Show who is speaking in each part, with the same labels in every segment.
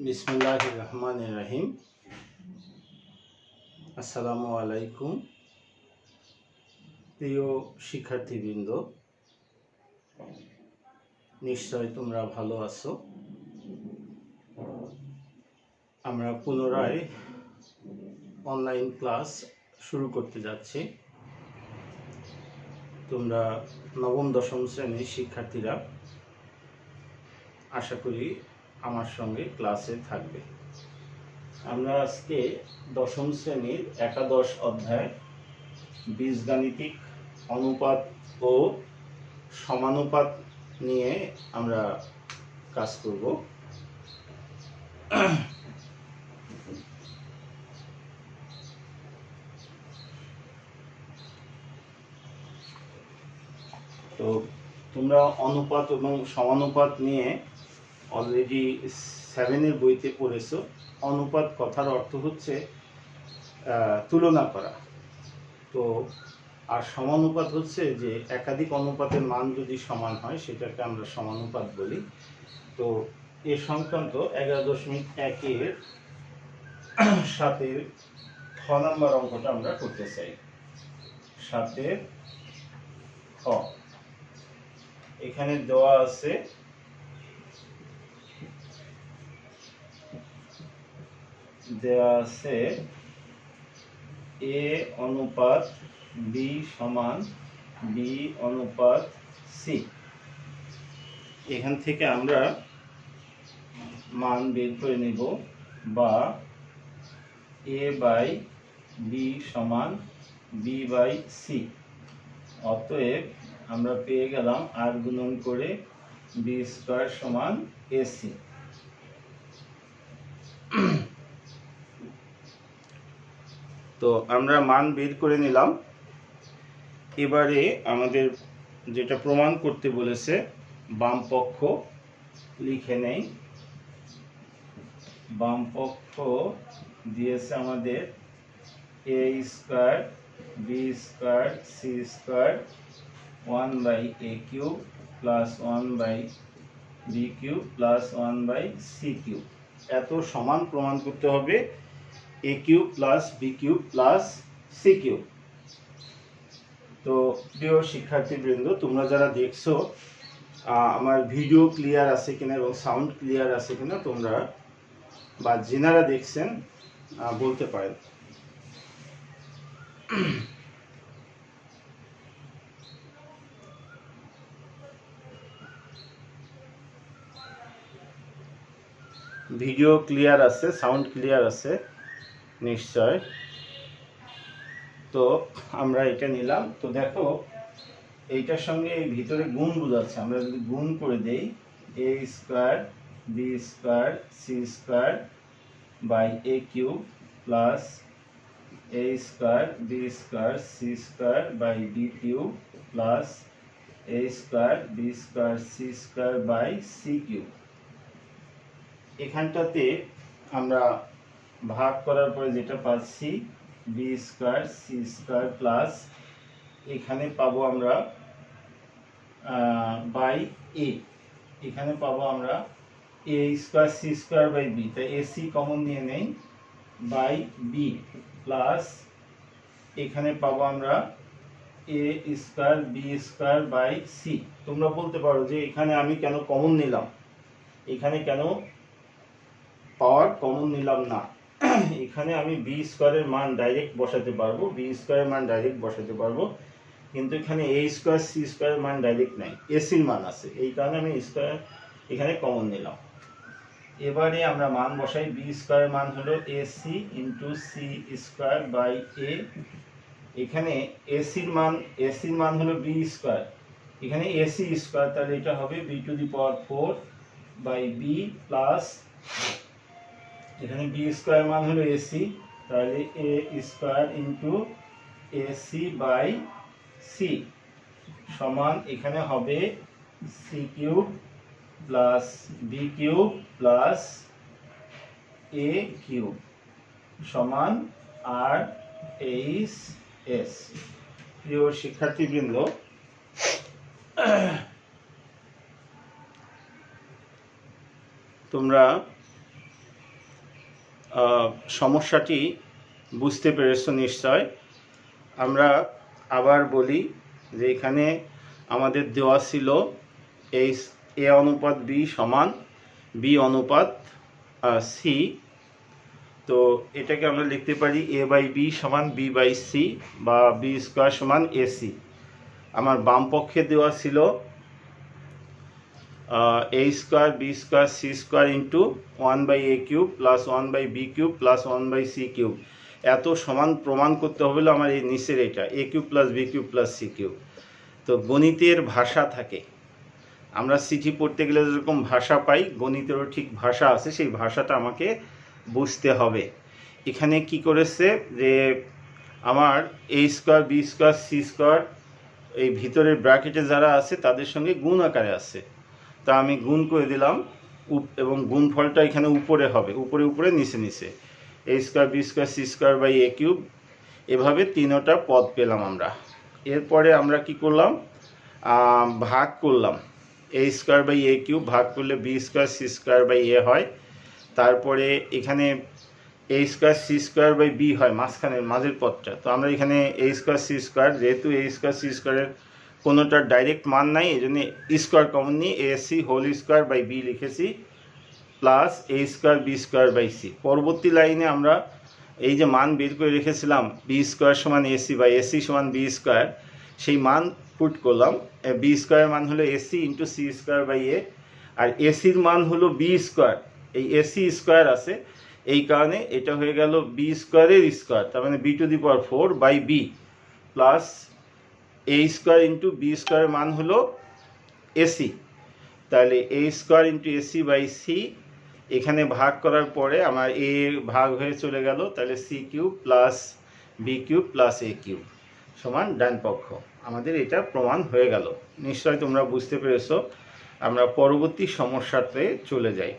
Speaker 1: বিসমিল্লাহির রহমানির রহিম। আসসালামু আলাইকুম। প্রিয় শিক্ষার্থীবৃন্দ, নিশ্চয় তোমরা ভালো আছো। আমরা পুনরায় অনলাইন ক্লাস শুরু করতে যাচ্ছি। তোমরা নবম দশম শ্রেণীর শিক্ষার্থীরা আশা করি আমার সঙ্গে ক্লাসে থাকবে। আমরা আজকে দশম শ্রেণীর একাদশ অধ্যায় বীজগাণিতিক অনুপাত ও সমানুপাত নিয়ে আমরা কাজ করব। তো তোমরা অনুপাত এবং সমানুপাত নিয়ে অলরেডি 7-এর বইতে পড়েছো। অনুপাত কথার অর্থ হচ্ছে তুলনা করা। তো আর সমানুপাত হচ্ছে যে একাধিক অনুপাতের মান যদি সমান হয় সেটাকে আমরা সমানুপাত বলি। তো এ সংক্রান্ত 11.1-এর 7-এর খ নাম্বার অঙ্কটা আমরা করতে চাই। 7-এর খ এখানে দেওয়া আছে a অনুপাত b সমান b অনুপাত c। এখান থেকে আমরা মান বের করে নেব, বা a বাই b সমান b বাই c। অতএব আমরা পেয়ে গেলাম r গুণন করে b স্কয়ার সমান ac। তো আমরা মান বের করে নিলাম। এবারে আমাদের যেটা প্রমাণ করতে বলেছে, বাম পক্ষ লিখে নেই। বাম পক্ষ দিয়েছে আমাদের a square b square c square 1 by a cube plus 1 by b cube plus 1 by c cube. এত সমান প্রমাণ করতে হবে a cube plus b cube plus c cube. তো প্রিয় শিক্ষার্থীবৃন্দ, তোমরা যারা দেখছো আমার ভিডিও ক্লিয়ার আছে কিনা এবং সাউন্ড ক্লিয়ার আছে কিনা তোমরা বা যিনারা দেখছেন বলতে পারেন। ভিডিও ক্লিয়ার আছে, সাউন্ড ক্লিয়ার আছে নিশ্চয়। তো আমরা এটা নিলাম। তো দেখো এইটার সঙ্গে এই ভিতরে গুণ বোঝাচ্ছে। আমরা যদি গুণ করে দেই a square b square c square by a cube plus a square b square c square by b cube plus a square b square c square by c cube. এখানটাতে আমরা ভাগ করার পরে যেটা পাচ্ছি b square c square plus এখানে পাবো আমরা বাই a। এখানে পাবো আমরা a square c square by b। তাই ac কমন নিয়ে নেই, বাই b প্লাস এখানে পাবো আমরা a square b square by c। তোমরা বলতে পারো যে এখানে আমি কেন কমন নিলাম, এখানে কেন পাওয়ার কমন নিলাম না। এখানে আমি b স্কয়ারের মান ডাইরেক্ট বসাতে পারবো, b স্কয়ারের মান ডাইরেক্ট বসাতে পারবো, কিন্তু এখানে a স্কয়ার c স্কয়ারের মান ডাইরেক্ট নাই, ac এর মান আছে। এই কারণে আমি স্কয়ার এখানে কমন নিলাম। এবারে আমরা মান বসাই। b স্কয়ারের মান হলো ac into c square by a। এখানে ac এর মান হলো b স্কয়ার, এখানে ac স্কয়ার, তাহলে এটা হবে b to the power 4 by b plus এখানে b স্কয়ার মান হলো ac, তাহলে a square into ac by c সমান এখানে হবে c cube plus b cube plus a cube সমান r/s। প্রিয় শিক্ষার্থীবৃন্দ, তোমরা সমস্যাটি বুঝতে পেরেছো নিশ্চয়। আমরা আবার বলি যে এখানে আমাদের দেওয়া ছিল এই এ অনুপাত বি সমান বি অনুপাত সি। তো এটাকে আমরা লিখতে পারি এ বাই বি সমান বি বাই সি বা বি স্কোয়ার সমান এসি। আমার বাম পক্ষে দেওয়া ছিল a square b square c square into 1/a³ plus 1/b³ plus 1/c³। এত সমান প্রমাণ করতে হবে আমার এই নিচের এটা a³ plus b³ plus c³। তো গণিতের ভাষা থাকে, আমরা চিঠি পড়তে গেলে যেরকম ভাষা পাই, গণিতেরও ঠিক ভাষা আছে, সেই ভাষাটা আমাকে বুঝতে হবে। এখানে কি করেছে যে আমার a square b square c square এই ভিতরের ব্র্যাকেটে যারা আছে তাদের সঙ্গে গুণ আকারে আছে, তা আমি গুণ করে দিলাম এবং গুণফলটা এখানে উপরে হবে, উপরে উপরে নিচে নিচে a square b square c square by a³ এভাবে তিনটা পদ পেলাম আমরা। এরপরে আমরা কি করলাম, ভাগ করলাম, এ স্কোয়ার বাই a³ ভাগ করলে b square c square by a হয়। তারপরে এখানে a square c square by b হয় মাঝখানের মাঝের পদটা। তো আমরা এখানে এ স্কোয়ার সি স্কোয়ার, যেহেতু এ স্কোয়ার সি স্কোয়ারের কোনোটার ডাইরেক্ট মান নাই, এই জন্য স্কোয়ার কমন নিয়ে a c whole square by b লিখেছি plus a square b square by c. পরবর্তী লাইনে আমরা এই যে মান বের করে রেখেছিলাম বি স্কোয়ার সমান এসি বা এসি সমান বি স্কোয়ার, সেই মান পুট করলাম। বি স্কোয়ারের মান হলো AC into c square by a, আর এসির মান হলো বি স্কোয়ার, এই এসি স্কোয়ার আছে এই কারণে এটা হয়ে গেল বি স্কোয়ারের স্কোয়ার, তার মানে b⁴ by b plus a square into b স্কোয়ারের মান হলো এসি, তাহলে a square into AC by c. এখানে ভাগ করার পরে আমার এ ভাগ হয়ে চলে গেল, তাহলে c³ plus b³ plus a³ সমান ডান পক্ষ। আমাদের এটা প্রমাণ হয়ে গেল। নিশ্চয় তোমরা বুঝতে পেরেছো। আমরা পরবর্তী সমস্যাতে চলে যাই।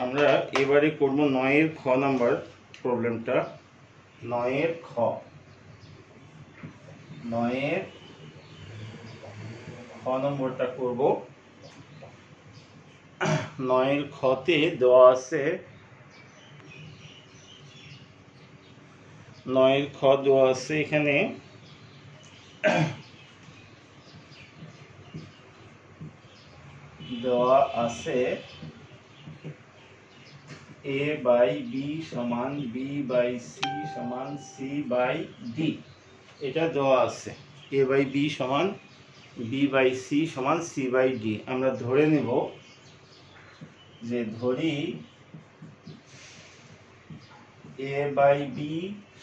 Speaker 1: আমরা এবারে করব 9-এর খ নাম্বার প্রবলেমটা। 9-এর খ, 9-এর খ নম্বরটা করব। 9-এর খতে দেওয়া আছে, 9-এর খ দেওয়া আছে এখানে দেওয়া আছে a বাই বি সমান বি বাই সি সমান সি বাই ডি। এটা দেওয়া আছে a বাই বি সমান বি বাই সি সমান সি বাই ডি। আমরা ধরে নেব যে ধরি a বাই বি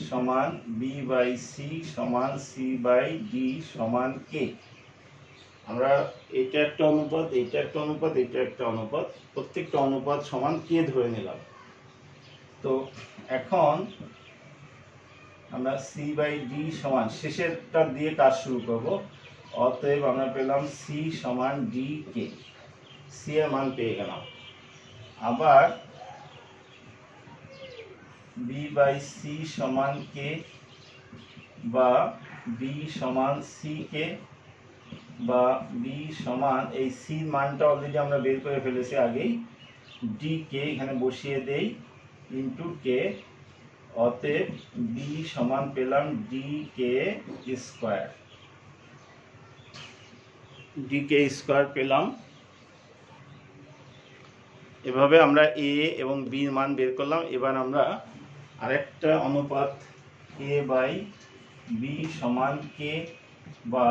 Speaker 1: সমান বি বাই সি সমান সি বাই ডি সমান কে। আমরা এটা একটা অনুপাত, এটা একটা অনুপাত, এটা একটা অনুপাত, প্রত্যেকটা অনুপাত সমান কে ধরে নিলাম। তো এখন আমরা সি বাই ডি সমান শেষেরটা দিয়ে কাজ শুরু করব। অতএব আমরা পেলাম সি সমান ডি কে, সি এর মান পেয়ে গেলাম। আবার বি বাই সি সমান কে বা বি সমান সি কে বা বি সমান এই সির মানটা অলরেডি আমরা বের করে ফেলেছি আগেই, ডি কে এখানে বসিয়ে দেই ইন্টু কে। অতএব বি সমান পেলাম ডি কে স্কোয়ার, ডি কে স্কোয়ার পেলাম। এভাবে আমরা এ এবং বির মান বের করলাম। এবার আমরা আরেকটা অনুপাত এ বাই বি সমান কে বা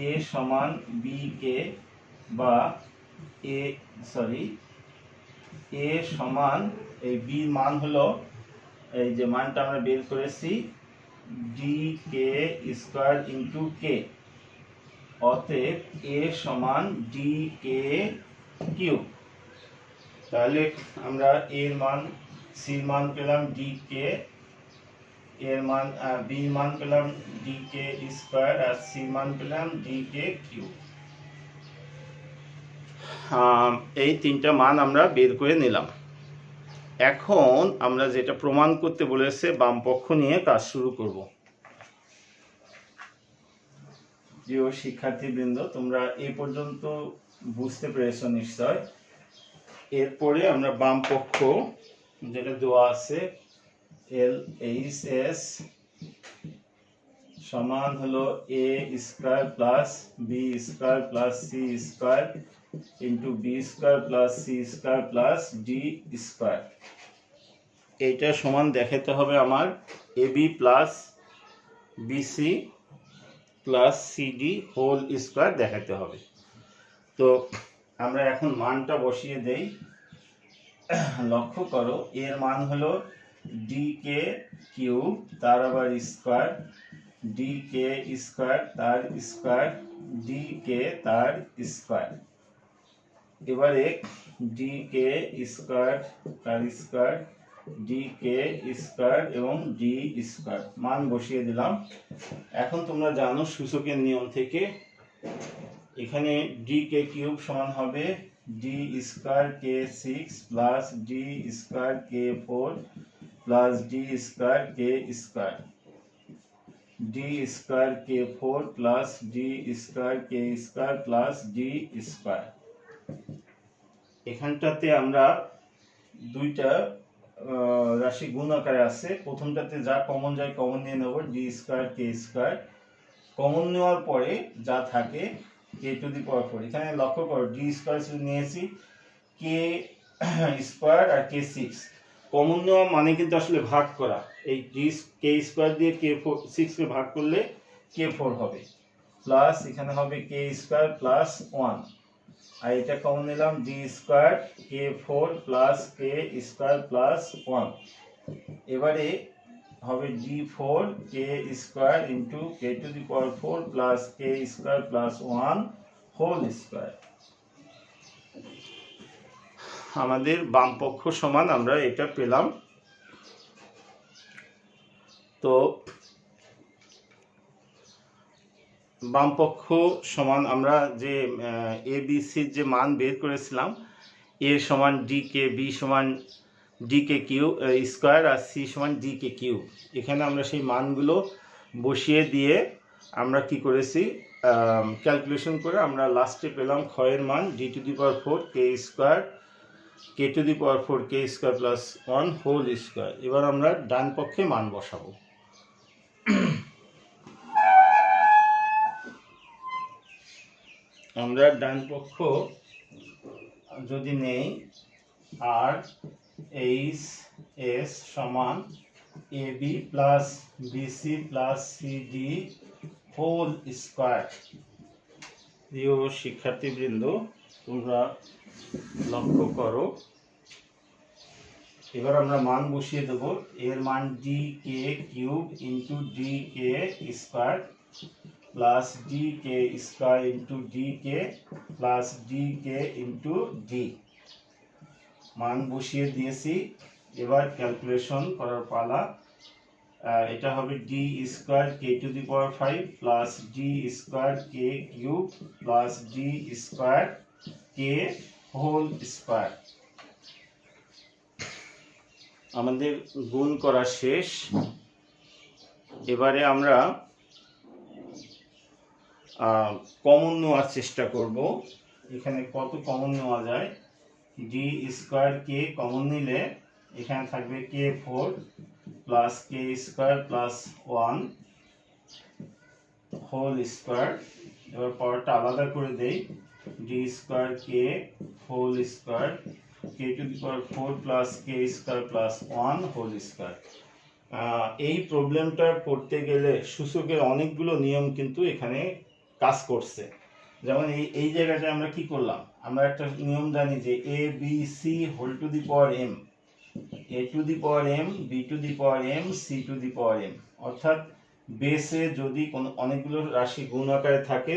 Speaker 1: এ সমান বি কে বা এ সমান এই বির মান হলো এই যে মানটা আমরা বের করেছি ডি কে স্কোয়ার ইন্টু কে। অতএব এ সমান ডি কে কিউব। তাহলে আমরা এর মান সির মান পেলাম ডি কে, এর মান বির মান পেলাম ডি কে স্কোয়ার আর সির মান পেলাম ডি কে কিউব। এই তিনটা মান আমরা বের করে নিলাম। এখন আমরা যেটা প্রমাণ করতে বলেছে বাম পক্ষ নিয়ে কাজ শুরু করব। প্রিয় শিক্ষার্থীবৃন্দ, তোমরা এই পর্যন্ত বুঝতে পেরেছো নিশ্চয়। এরপরে আমরা বাম পক্ষ যেটা দেওয়া আছে LHS সমান হলো a square plus b square plus c square into b square plus c square plus d square. এইটা সমান দেখাতে হবে আমার ab plus bc plus cd whole square দেখাতে হবে। তো আমরা এখন মানটা বসিয়ে দেই। লক্ষ্য করো, এর মান হলো dk কিউব তার আবার স্কয়ার, dk স্কয়ার তার স্কয়ার, dk তার স্কয়ার। এবারে dk স্কয়ার তার স্কয়ার, dk স্কয়ার এবং d স্কয়ার মান বসিয়ে দিলাম। এখন তোমরা জানো সূচকের নিয়ম থেকে এখানে dk কিউব সমান হবে d square k6 plus d square k4 plus d square k square, d square k4 plus d square k square plus d square. এখানটাতে আমরা দুইটা রাশি গুণ আকারে আছে। প্রথমটাতে যা কমন যায় কমন নিয়ে নেব, d square k square. Common নেওয়ার পরে যা থাকে k টু দি পাওয়ার 4। এখানে লক্ষ্য করো d স্কয়ার নিয়েছি, k স্কয়ার আর k6। কমন নেওয়া মানে কিন্তু আসলে ভাগ করা। এই k স্কয়ার দিয়ে k6 কে ভাগ করলে k4 হবে, প্লাস এখানে হবে k স্কয়ার প্লাস 1, আর এটা কমন নিলাম d square k4 plus k square plus 1। এবারে হবে d4 k square into k to the power 4 plus k square plus 1 whole square. আমাদের বাম পক্ষ সমান আমরা এটা পেলাম। তো বাম পক্ষ সমান আমরা যে এ বি সির যে মান বের করেছিলাম, এ সমান dk, b সমান dk কিউব স্কয়ার আর c সমান dk কিউব। এখানে আমরা সেই মানগুলো বসিয়ে দিয়ে আমরা কি করেছি, ক্যালকুলেশন করে আমরা লাস্টে পেলাম ক্ষয়ের মান d to the power 4 k square, k to the power 4 k square plus 1 whole square. এবার আমরা ডান পক্ষে মান বসাবো। আমরা ডান পক্ষ যদি নেই, আর এইচ এস সমান a b plus BC plus CD whole square. প্রিয় শিক্ষার্থীবৃন্দ, তোমরা লক্ষ্য করো, এবার আমরা মান বসিয়ে দেব। এর মান D K cube into D K square plus D K square into D K plus D K into D. মান বসিয়ে দিয়েছি, এবার ক্যালকুলেশন করার পালা। এটা হবে D square K to the power 5 plus D square K cube plus D square K whole square. আমাদের গুণ করা শেষ। এবারে আমরা কমন নেওয়ার চেষ্টা করব। এখানে কত কমন নেওয়া যায়, ডি স্কয়ার কে কমন নিলে এখানে থাকবে k4 plus k square plus 1 whole square. এবার পাওয়ারটা আলাদা করে দেই, D square K whole square k to the power 4 plus k square plus 1 whole square. এই প্রবলেমটা করতে গেলে সূচকের অনেকগুলো নিয়ম কিন্তু এখানে কাজ করছে। যেমন এই জায়গাটায় আমরা কি করলাম, আমরা একটা নিয়ম জানি যে a b c whole to the power m, a to the power m, b to the power m, c to the power m. অর্থাৎ বেসে যদি কোনো অনেকগুলো রাশি গুণ আকারে থাকে,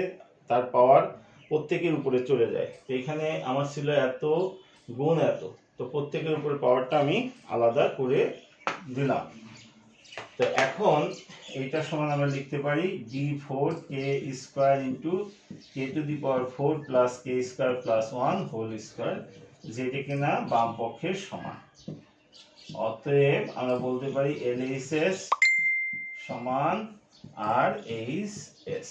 Speaker 1: তার পাওয়ার প্রত্যেকের উপরে চলে যায়। তো এখানে আমার ছিল এত গুণ এত, তো প্রত্যেকের উপরে পাওয়ারটা আমি আলাদা করে দিলাম। তো এখন এইটা সমান আমরা লিখতে পারি d4 k square into k to the power 4 plus k square plus 1 whole square, যেটা কিনা বাম পক্ষের সমান। অতএব আমরা বলতে পারি LHS সমান RHS।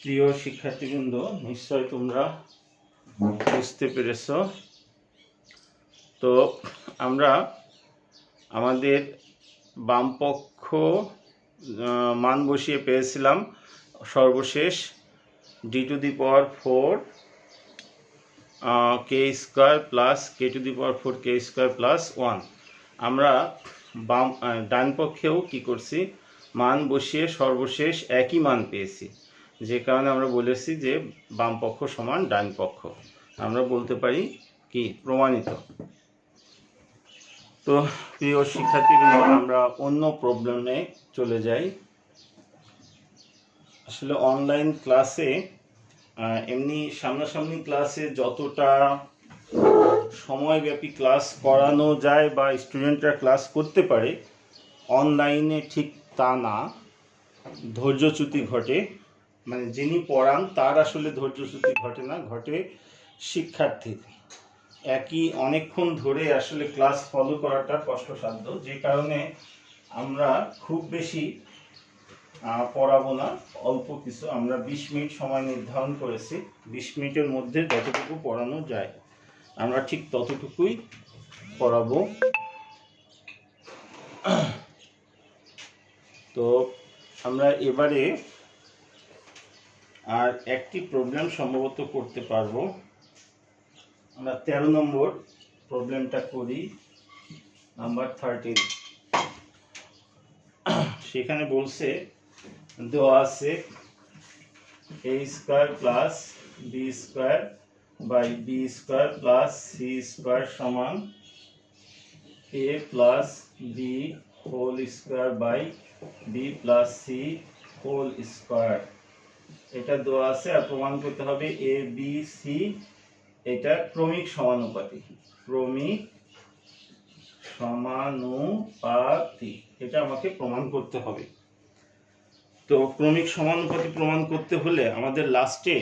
Speaker 1: প্রিয় শিক্ষার্থীবৃন্দ, নিশ্চয় তোমরা বুঝতে পেরেছ। তো আমরা আমাদের বামপক্ষ মান বসিয়ে পেয়েছিলাম সর্বশেষ d⁴ কে স্কোয়ার প্লাস k⁴ কে স্কোয়ার প্লাস 1। আমরা ডান পক্ষেও কি করছি, মান বসিয়ে সর্বশেষ একই মান পেয়েছি, যে কারণে আমরা বলেছি যে বাম পক্ষ সমান ডান পক্ষ। আমরা বলতে পারি কি প্রমাণিত। তো প্রিয় শিক্ষার্থীবৃন্দ, আমরা অন্য প্রবলেমে চলে যাই। আসলে অনলাইন ক্লাসে এমনি সামনাসামনি ক্লাসে যতটা সময়ব্যাপী ক্লাস করানো যায় বা স্টুডেন্টরা ক্লাস করতে পারে, অনলাইনে ঠিক তা না। ধৈর্যচ্যুতি ঘটে, মানে যিনি পড়ান তার আসলে ধৈর্যচ্যুতি ঘটে না, ঘটে শিক্ষার্থীর। একই অনেকক্ষণ ধরে আসলে ক্লাস ফলো করাটা কষ্টসাধ্য, যে কারণে আমরা খুব বেশি পড়াবো না, অল্প কিছু। আমরা 20 মিনিট সময় নির্ধারণ করেছি, 20 মিনিটের মধ্যে যতটুকু পড়ানো যায় আমরা ঠিক ততটুকুই পড়াবো। তো আমরা এবারে আর একটি প্রবলেম সম্ভবত করতে পারবো। আমরা 13 নম্বর প্রবলেমটা করি, নাম্বার 13। সেখানে বলছে দেওয়া আছে a square plus b square by b square plus c square সমান a plus b whole square by b plus c whole square. এটা দেওয়া আছে, আর প্রমাণ করতে হবে a b c এটা ক্রমিক সমানুপাতিক। ক্রমিক সমানুপাতিক এটা আমাকে প্রমাণ করতে হবে। তো ক্রমিক সমানুপাতি প্রমাণ করতে হলে আমাদের লাস্টে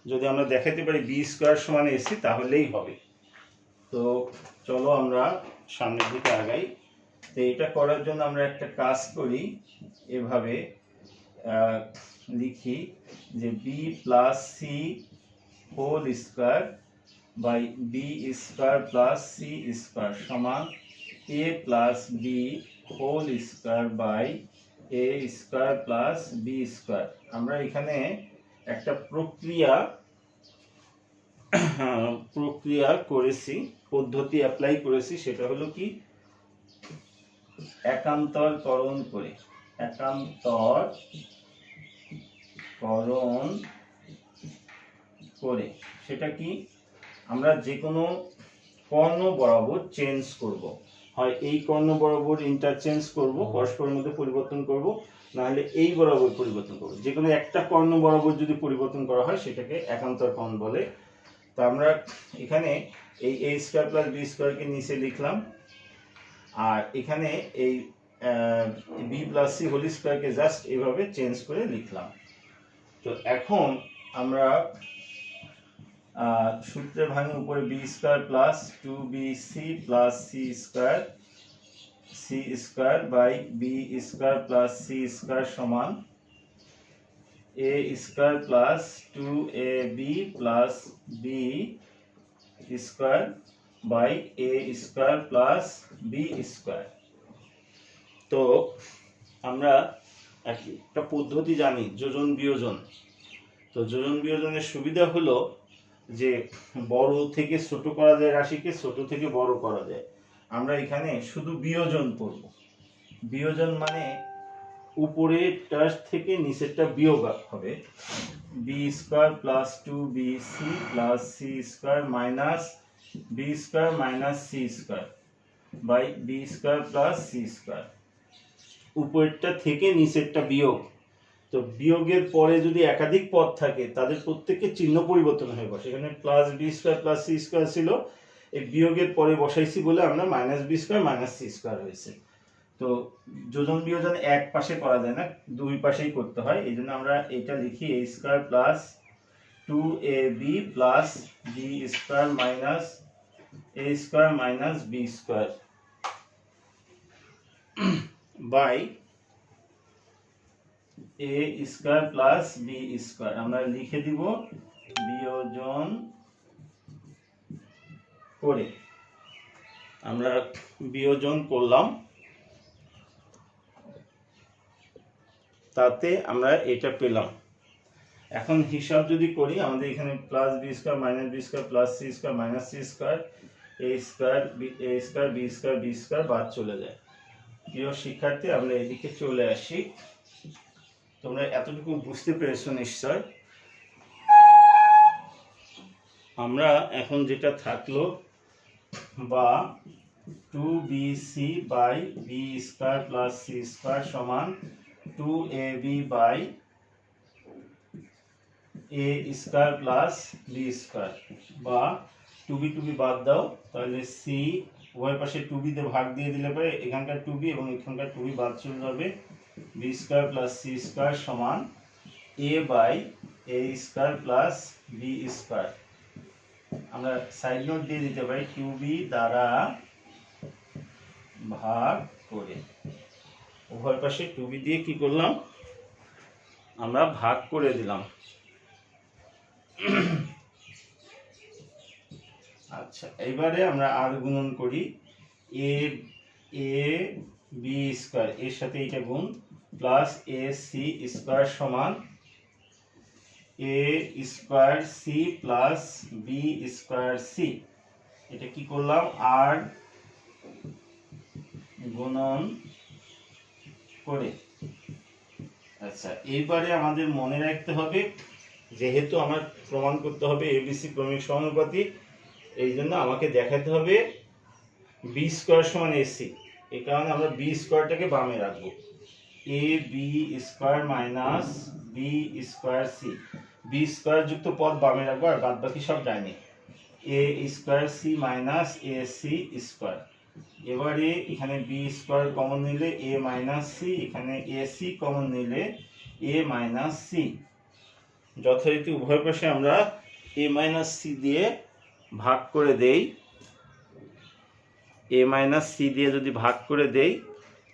Speaker 1: যদি আমরা দেখাতে পারি বি স্কয়ার সমান এসি তাহলেই হবে। তো চলো আমরা সামনের দিকে আগাই। তো এটা করার জন্য আমরা একটা কাজ করি, এভাবে লিখি যে b plus c whole square by B square plus C square সমান a plus b whole square by A square plus B square. আমরা এখানে একটা প্রক্রিয়া করেছি, পদ্ধতি অ্যাপ্লাই করেছি, সেটা হলো কি একান্তরকরণ করে। একান্তরকরণ করে সেটা কি, আমরা যে কোনো কর্ণ বরাবর চেঞ্জ করব, হয় এই কর্ণ বরাবর ইন্টারচেঞ্জ করব, পরস্পরের মধ্যে পরিবর্তন করব, না হলে এই বরাবর পরিবর্তন করব। যে কোনো একটা কর্ণ বরাবর যদি পরিবর্তন করা হয় সেটাকে একান্তরকরণ বলে। তো আমরা এখানে এই a স্কয়ার প্লাস বি স্কয়ারকে নিচে লিখলাম, আর এখানে এই বি প্লাস সি হোল স্কয়ারকে জাস্ট এভাবে চেঞ্জ করে লিখলাম। তো এখন আমরা সূত্রে ভাঙি, উপরে b square plus 2bc plus C square by B square plus C square সমান a square plus 2ab plus B square by a square plus B square. তো আমরা একটা পদ্ধতি জানি, যোজন বিয়োজন। তো যোজন বিয়োজনের সুবিধা হলো যে বড় থেকে ছোট করা যায় রাশিকে, ছোট থেকে বড় করা যায়। আমরা এখানে শুধু বিয়োজন করব। বিয়োজন মানে উপরেরটার থেকে নিচেরটা বিয়োগ হবে। B square plus 2bc plus C square minus B square minus C square by B square plus C square. উপরেরটা থেকে নিচেরটা বিয়োগ। তো বিয়োগের পরে যদি একাধিক পদ থাকে তাদের প্রত্যেকের চিহ্ন পরিবর্তন হয়ে বসে। এখানে plus B square plus C square ছিল, এই বিয়োগের পরে বসাইছি বলে আমরা minus B square minus C square হয়েছে। তো যোজন বিয়োজন এক পাশে করা যায় না, দুই পাশেই করতে হয়। এই জন্য আমরা এটা লিখি a square plus 2ab plus B square minus a square minus B square by A square plus B square আমরা লিখে দিব বিয়োজন করে। আমরা বিয়োজন করলাম, তাতে আমরা এটা পেলাম। এখন হিসাব যদি করি, আমাদের এখানে plus B square minus B square plus C square minus C square a square b square b square বাদ চলে যায়। প্রিয় শিক্ষার্থী, আমরা এদিকে চলে আসি। তোমরা এতটুকু বুঝতে পেরেছো নিশ্চয়। আমরা এখন যেটা থাকলো বা 2bc by B square plus C square সমান 2ab by A square plus B square, বা 2b বাদ দাও, তাহলে সি উভয় পাশে 2b তে ভাগ দিয়ে দিলে পরে এখানকার 2b এবং এখানকার 2b বাদ চলে যাবে। B square plus C square সমান a by A square plus B square. আমরা সাইড নোট দিয়ে দিতে পারি 2b দ্বারা ভাগ করে। উভয় পাশে 2b দিয়ে কি করলাম, আমরা ভাগ করে দিলাম। আচ্ছা, এবারে আমরা আর গুণন করি। এ বি স্কয়ার এর সাথে এটা গুণ প্লাস এ সি স্কয়ার সমান a square c plus B square c. এটা কি করলাম, আর গুণন করে। আচ্ছা, এইবারে আমাদের মনে রাখতে হবে, যেহেতু আমার প্রমাণ করতে হবে এবিসি ক্রমিক সমানুপাতি, এই জন্য আমাকে দেখাতে হবে বি স্কয়ার সমান এসি। এই কারণে আমরা বি স্কয়ারটাকে বামে রাখবো। A b square minus B square c, b square যুক্ত পদ বামে রাখবো, আর বাদ বাকি সব ডাইনে। A square c minus a c square. এবারে এখানে বি স্কয়ার কমন নিলে এ মাইনাস সি, এখানে এ সি কমন নিলে এ মাইনাস সি। যথারীতি উভয় পাশে আমরা এ মাইনাস সি দিয়ে ভাগ করে দেই। এ মাইনাস সি দিয়ে যদি ভাগ করে দেই,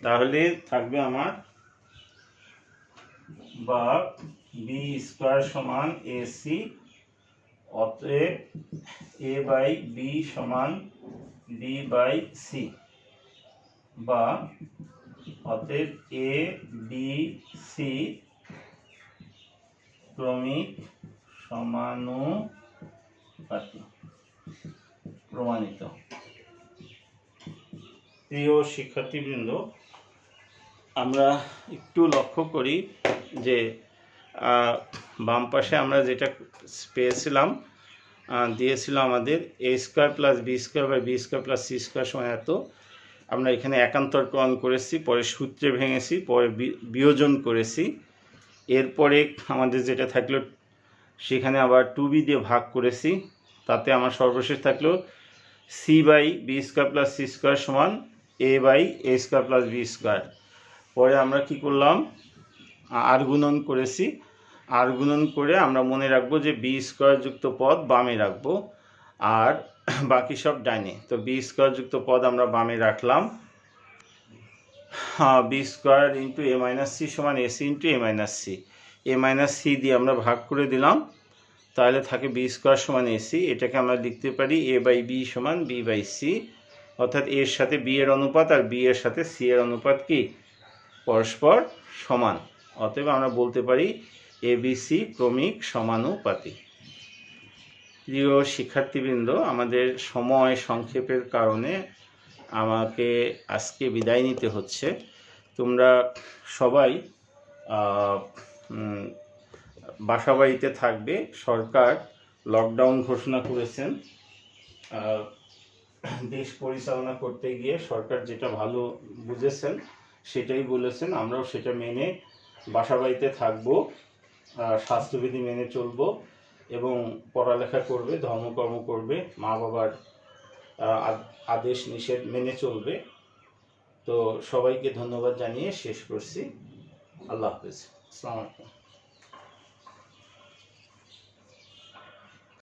Speaker 1: তাহলে থাকবে আমার বা বি স্কয়ার সমান এ সি। অতএব এ বাই বি সমান বি বাই সি, বা অতএব এ বি সি ক্রমিক সমানুপাতি প্রমাণিত। প্রিয় শিক্ষার্থীবৃন্দ, আমরা একটু লক্ষ্য করি যে বাম পাশে আমরা যেটা পেয়েছিলাম, দিয়েছিল আমাদের a square plus B square by B square plus C square সমান এত। আমরা এখানে একান্তরকরণ করেছি, পরে সূত্রে ভেঙেছি, পরে বিয়োজন করেছি। এরপরে আমাদের যেটা থাকলো, সেখানে আবার 2b দিয়ে ভাগ করেছি। তাতে আমার সর্বশেষ থাকলো c by B square plus C square সমান a by A square plus B square. পরে আমরা কি করলাম, আর গুণন করেছি। আর গুণন করে আমরা মনে রাখবো যে বি স্কয়ার যুক্ত পদ বামে রাখবো, আর বাকি সব ডাইনে। তো বি স্কয়ার যুক্ত পদ আমরা বামে রাখলাম। B square into A minus C সমান A C into A minus C. A minus C দিয়ে আমরা ভাগ করে দিলাম, তাহলে থাকে বি স্কয়ার সমান এ সি। এটাকে আমরা লিখতে পারি এ বাই বি সমান বি বাই সি, অর্থাৎ এর সাথে বি এর অনুপাত আর বি এর সাথে সি এর অনুপাত কি পরস্পর সমান। অতএব আমরা বলতে পারি এবিসি ক্রমিক সমানুপাতি। প্রিয় শিক্ষার্থীবৃন্দ, আমাদের সময় সংক্ষেপের কারণে আমাকে আজকে বিদায় নিতে হচ্ছে। তোমরা সবাই বাসাবাড়িতে থাকবে। সরকার লকডাউন ঘোষণা করেছেন। দেশ পরিচালনা করতে গিয়ে সরকার যেটা ভালো বুঝেছেন সেটাই বলেছেন, আমরাও সেটা মেনে বাসাবাড়িতে থাকবো, স্বাস্থ্যবিধি মেনে চলবো এবং পড়ালেখা করবে, ধর্মকর্ম করবে, মা বাবার আদেশ নিষেধ মেনে চলবে। তো সবাইকে ধন্যবাদ জানিয়ে শেষ করছি। আল্লাহ হাফেজ। আসসালামু আলাইকুম।